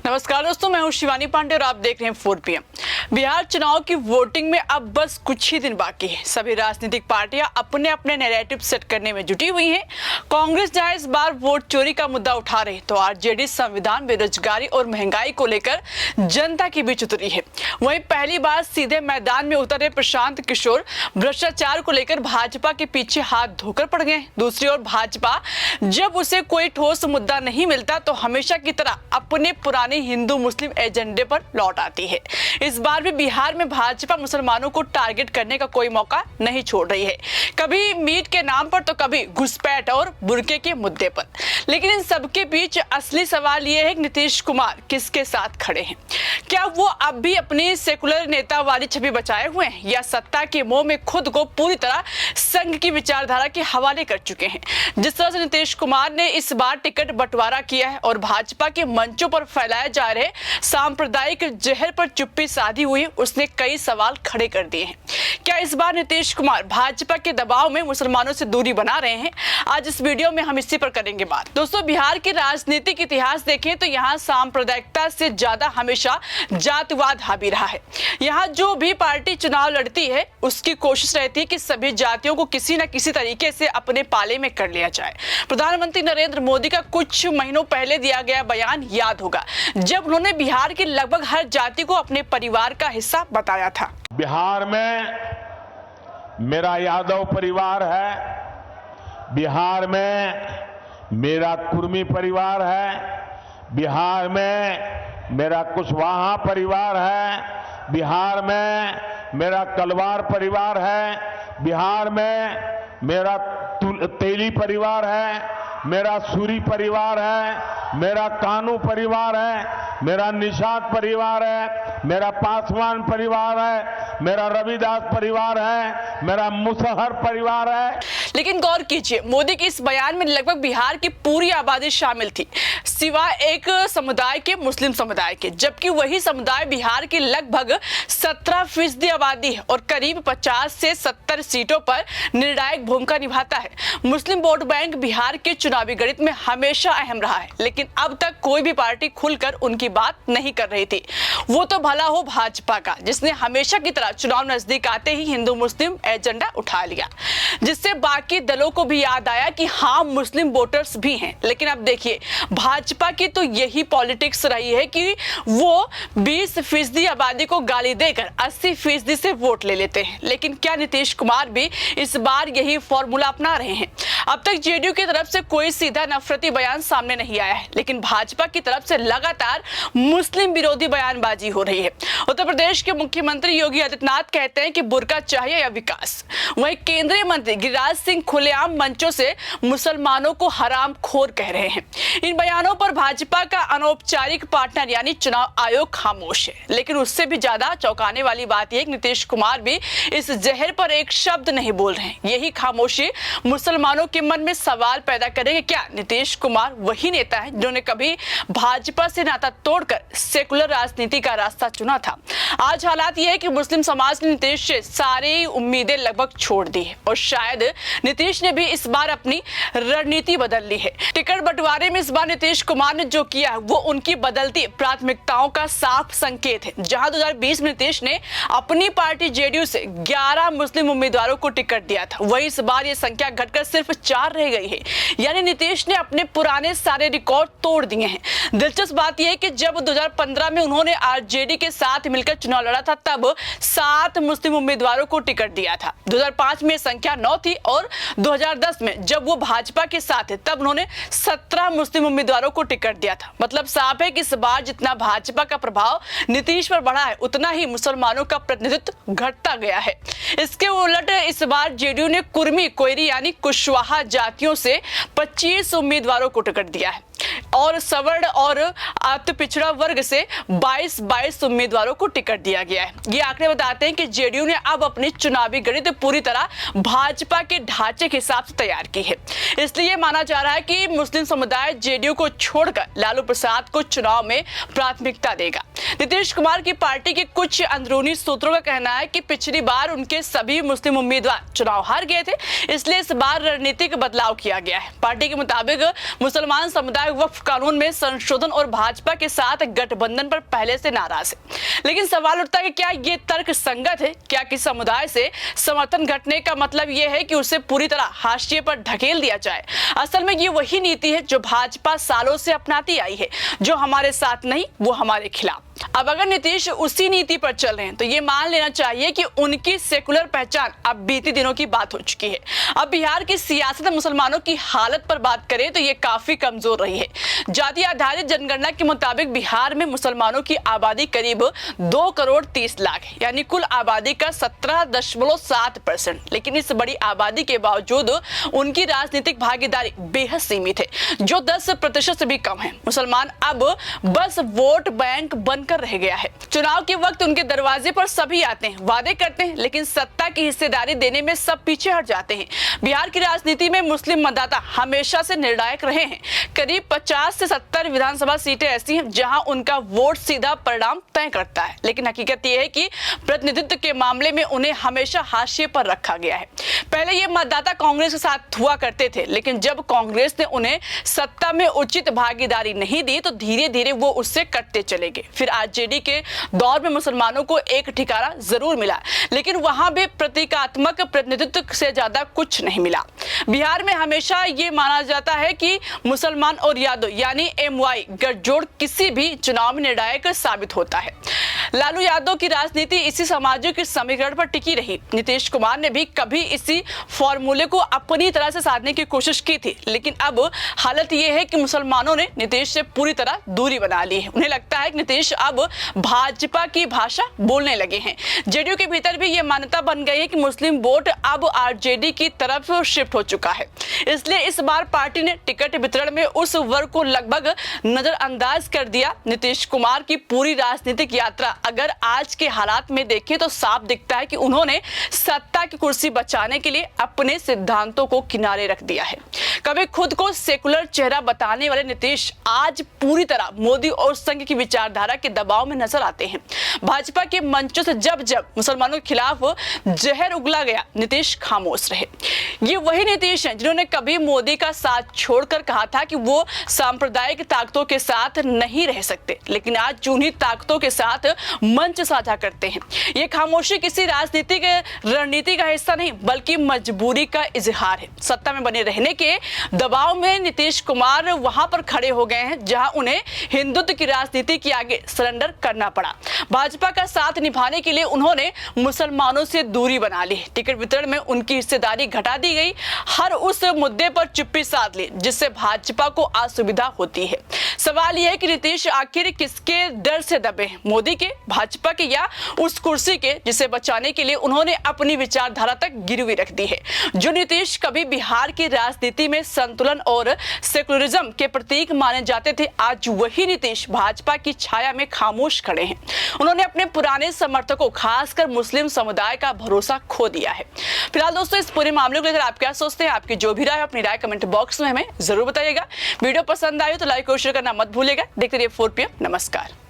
नमस्कार दोस्तों, मैं हूं शिवानी पांडे और आप देख रहे हैं 4 PM। बिहार चुनाव की वोटिंग में अब बस कुछ ही दिन बाकी है। सभी राजनीतिक पार्टियां अपने अपने नैरेटिव सेट करने में जुटी हुई हैं। कांग्रेस जहां इस बार वोट चोरी का मुद्दा उठा रही, तो आरजेडी संविधान, बेरोजगारी और महंगाई को लेकर जनता के बीच उतरी है। वहीं पहली बार सीधे मैदान में उतरे प्रशांत किशोर भ्रष्टाचार को लेकर भाजपा के पीछे हाथ धोकर पड़ गए। दूसरी ओर भाजपा जब उसे कोई ठोस मुद्दा नहीं मिलता तो हमेशा की तरह अपने पुराने हिंदू मुस्लिम एजेंडे पर लौट आती है। इस बार भी बिहार में भाजपा मुसलमानों को टारगेट करने का कोई मौका नहीं छोड़ रही है, कभी मीट के नाम पर तो कभी घुसपैठ और बुर्के के मुद्दे पर। लेकिन इन सबके बीच असली सवाल यह है कि नीतीश कुमार किसके साथ खड़े हैं। क्या वो अब भी अपनी सेकुलर नेता वाली छवि बचाए हुए हैं या सत्ता के मोह में खुद को पूरी तरह संघ की विचारधारा के हवाले कर चुके हैं। जिस तरह से नीतीश कुमार ने इस बार टिकट बंटवारा किया है और भाजपा के मंचों पर फैलाए जा रहे सांप्रदायिक जहर पर चुप्पी साधी हुई, उसने कई सवाल खड़े कर दिए हैं। क्या इस बार नीतीश कुमार भाजपा के दबाव में मुसलमानों से दूरी बना रहे हैं? आज इस वीडियो में हम इसी पर करेंगे बात। दोस्तों, बिहार के राजनीतिक इतिहास देखें तो यहाँ सांप्रदायिकता से ज्यादा हमेशा जातिवाद हावी रहा है। यहाँ जो भी पार्टी चुनाव लड़ती है उसकी कोशिश रहती है कि सभी जातियों को किसी न किसी तरीके से अपने पाले में कर लिया जाए। प्रधानमंत्री नरेंद्र मोदी का कुछ महीनों पहले दिया गया बयान याद होगा, जब उन्होंने बिहार की लगभग हर जाति को अपने परिवार का हिस्सा बताया था। बिहार में मेरा यादव परिवार है, बिहार में मेरा कुर्मी परिवार है, बिहार में मेरा कुशवाहा परिवार है, बिहार में मेरा कलवार परिवार है, बिहार में मेरा तेली परिवार है, मेरा सूरी परिवार है, मेरा कानू परिवार है, मेरा निषाद परिवार है, मेरा पासवान परिवार है, मेरा रविदास परिवार है, मेरा मुसहर परिवार है। लेकिन गौर कीजिए, मोदी के इस बयान में लगभग बिहार की पूरी आबादी शामिल थी, सिवाय एक समुदाय के, मुस्लिम समुदाय के, जबकि वही समुदाय बिहार की लगभग 17% आबादी है और करीब 50 से 70 सीटों पर निर्णायक भूमिका निभाता है। मुस्लिम वोट बैंक बिहार के चुनावी गणित में हमेशा अहम रहा है, लेकिन अब तक कोई भी पार्टी खुलकर उनकी बात नहीं कर रही थी। वो तो भला हो भाजपा का, जिसने हमेशा की तरह चुनाव नजदीक आते ही हिंदू मुस्लिम एजेंडा उठा लिया, जिससे बाकी दलों को भी याद आया कि हाँ, मुस्लिम वोटर्स भी हैं। लेकिन अब देखिए, भाजपा की तो यही पॉलिटिक्स रही है कि वो 20% आबादी को गाली देकर 80% से वोट ले लेते हैं। लेकिन क्या नीतीश कुमार भी इस बार यही फॉर्मूला अपना रहे हैं? अब तक जेडीयू की तरफ से कोई सीधा नफरती बयान सामने नहीं आया है, लेकिन भाजपा की तरफ से लगातार मुस्लिम विरोधी बयानबाजी हो रही है। उत्तर प्रदेश के मुख्यमंत्री योगी आदित्यनाथ कहते हैं कि बुर्का चाहिए या विकास। वहीं केंद्रीय मंत्री गिरिराज सिंह खुलेआम मंचों से मुसलमानों को हरामखोर कह रहे हैं। इन बयानों पर भाजपा का अनौपचारिक पार्टनर यानी चुनाव आयोग खामोश है। लेकिन उससे भी ज्यादा चौंकाने वाली बात यह कि नीतीश कुमार भी इस जहर पर एक शब्द नहीं बोल रहे हैं। यही खामोशी मुसलमानों के मन में सवाल पैदा करेगी, क्या नीतीश कुमार वही नेता है जिन्होंने कभी भाजपा से नाता तोड़कर सेकुलर राजनीति का रास्ता चुना था? आज हालात यह है कि मुस्लिम समाज ने नीतीश से सारी उम्मीदें लगभग छोड़ दी है और शायद नीतीश ने भी इस बार अपनी रणनीति बदल ली है। टिकट बंटवारे में इस बार नीतीश कुमार ने जो किया वो उनकी बदलती प्राथमिकताओं का साफ संकेत है। जहां 2020 में नीतीश ने अपनी पार्टी जेडीयू से 11 मुस्लिम उम्मीदवारों को टिकट दिया था, वही इस बार यह संख्या घटकर सिर्फ 4 रह गई है। यानी नीतीश ने अपने पुराने सारे रिकॉर्ड तोड़ दिए हैं। दिलचस्प बात यह है कि जब 2015 में उन्होंने आरजेडी के साथ मिलकर चुनाव लड़ा था, तब 7 मुस्लिम उम्मीदवारों को टिकट दिया था। 2005 में संख्या 9 थी और 2010 में जब वो भाजपा के साथ थे तब उन्होंने 17 मुस्लिम उम्मीदवारों को टिकट दिया था। मतलब साफ है कि इस बार जितना भाजपा का प्रभाव नीतीश पर बढ़ा है, उतना ही मुसलमानों का प्रतिनिधित्व घटता गया है। इसके उलट इस बार जेडीयू ने कुर्मी, कोयरी यानी कुशवाहा जातियों से 25 उम्मीदवारों को टिकट दिया है और सवर्ण और अति पिछड़ा वर्ग से 22 उम्मीदवारों को टिकट दिया गया है। ये आंकड़े बताते हैं कि जेडीयू ने अब अपनी चुनावी गणित पूरी तरह भाजपा के ढांचे के हिसाब से तैयार की है। इसलिए माना जा रहा है कि मुस्लिम समुदाय जेडीयू को छोड़कर लालू प्रसाद को चुनाव में प्राथमिकता देगा। नीतीश कुमार की पार्टी के कुछ अंदरूनी सूत्रों का कहना है कि पिछली बार उनके सभी मुस्लिम उम्मीदवार चुनाव हार गए थे, इसलिए इस बार रणनीतिक बदलाव किया गया है। पार्टी के मुताबिक मुसलमान समुदाय वक्फ कानून में संशोधन और भाजपा के साथ गठबंधन पर पहले से नाराज है। लेकिन सवाल उठता है कि क्या ये तर्क संगत है? क्या किसी समुदाय से समर्थन घटने का मतलब यह है कि उसे पूरी तरह हाशिए पर ढकेल दिया जाए? असल में ये वही नीति है जो भाजपा सालों से अपनाती आई है, जो हमारे साथ नहीं वो हमारे खिलाफ। अब अगर नीतीश उसी नीति पर चल रहे हैं तो ये मान लेना चाहिए कि उनकी सेकुलर पहचान अब बीते दिनों की बात हो चुकी है। अब बिहार की सियासत में मुसलमानों की हालत पर बात करें तो ये काफी कमजोर रही है। जाति आधारित जनगणना के मुताबिक बिहार में मुसलमानों की आबादी करीब 2 करोड़ 30 लाख है, यानी कुल आबादी का 17.7%। लेकिन इस बड़ी आबादी के बावजूद उनकी राजनीतिक भागीदारी बेहद सीमित है, जो 10% से भी कम है। मुसलमान अब बस वोट बैंक बनकर रह गया है। चुनाव के वक्त उनके दरवाजे पर सभी आते हैं, वादे करते हैं, लेकिन सत्ता की हिस्सेदारी देने में सब पीछे हट जाते हैं। बिहार की राजनीति में मुस्लिम मतदाता हमेशा से निर्णायक रहे हैं। करीब 50 से 70 विधानसभा सीटें ऐसी हैं जहां उनका वोट सीधा परिणाम तय करता है। लेकिन हकीकत यह है कि प्रतिनिधित्व के मामले में उन्हें हमेशा हाशिए पर रखा गया है। पहले ये मतदाता कांग्रेस के साथ हुआ करते थे, लेकिन जब कांग्रेस ने उन्हें सत्ता में उचित भागीदारी नहीं दी तो धीरे धीरे वो उससे कटते चले गए। फिर आरजेडी के दौर में मुसलमानों को एक ठिकाना जरूर मिला, लेकिन वहां भी प्रतीकात्मक प्रतिनिधित्व से ज्यादा कुछ नहीं मिला। बिहार में हमेशा ये माना जाता है कि मुसलमान और यादव यानी MY गठजोड़ किसी भी चुनाव में निर्णायक साबित होता है। लालू यादव की राजनीति इसी सामाजिक समीकरण पर टिकी रही। नीतीश कुमार ने भी कभी इसी फॉर्मूले को अपनी तरह से साधने की कोशिश की थी, लेकिन अब हालत यह है कि मुसलमानों ने नीतीश से पूरी तरह दूरी बना ली है। उन्हें लगता है कि नीतीश अब भाजपा की भाषा बोलने लगे हैं। जेडीयू के भीतर भी यह मान्यता बन गई है कि मुस्लिम वोट अब आरजेडी की तरफ शिफ्ट हो चुका है। इसलिए इस बार पार्टी ने टिकट वितरण में उस वर्ग को लगभग नजरअंदाज कर दिया। नीतीश कुमार की पूरी राजनीतिक यात्रा अगर आज के हालात में देखें तो साफ दिखता है कि उन्होंने सत्ता की कुर्सी बचाने के लिए अपने सिद्धांतों को किनारे रख दिया है। कभी खुद को सेकुलर चेहरा बताने वाले नीतीश आज पूरी तरह मोदी और संघ की विचारधारा के दबाव में नजर आते हैं। भाजपा के मंचों से जब जब मुसलमानों के खिलाफ जहर उगला गया, नीतीश खामोश रहे। ये वही नीतीश हैं जिन्होंने कभी मोदी का साथ छोड़कर कहा था कि वो सांप्रदायिक ताकतों के साथ नहीं रह सकते, लेकिन आज उन्हीं ताकतों के साथ मंच साझा करते हैं। ये खामोशी किसी राजनीतिक रणनीति का हिस्सा नहीं बल्कि मजबूरी का इजहार है। सत्ता में बने रहने के दबाव में नीतीश कुमार वहां पर खड़े हो गए हैं जहां उन्हें हिंदुत्व की राजनीति के आगे सरेंडर करना पड़ा। भाजपा का साथ निभाने के लिए उन्होंने मुसलमानों से दूरी बना ली। टिकट वितरण में उनकी हिस्सेदारी घटा दी गई। हर उस मुद्दे पर चुप्पी साध ली जिससे भाजपा को असुविधा होती है। सवाल यह है कि नीतीश आखिर किसके डर से दबे हैं, मोदी के, भाजपा के या उस कुर्सी के जिसे बचाने के लिए उन्होंने अपनी विचारधारा तक गिरवी रख दी है। जो नीतीश कभी बिहार की राजनीति में संतुलन और सेकुलरिज्म के प्रतीक माने जाते थे, आज वही नीतीश भाजपा की छाया में खामोश खड़े हैं। उन्होंने अपने पुराने समर्थकों खासकर मुस्लिम समुदाय का भरोसा खो दिया है। फिलहाल दोस्तों इस पूरे मामले को लेकर आप क्या सोचते हैं? आपकी जो भी राय है अपनी राय कमेंट बॉक्स में हमें जरूर बताइएगा। वीडियो पसंद आए तो लाइक और शेयर करना मत भूलिएगा। देखते रहिए 4 PM। नमस्कार।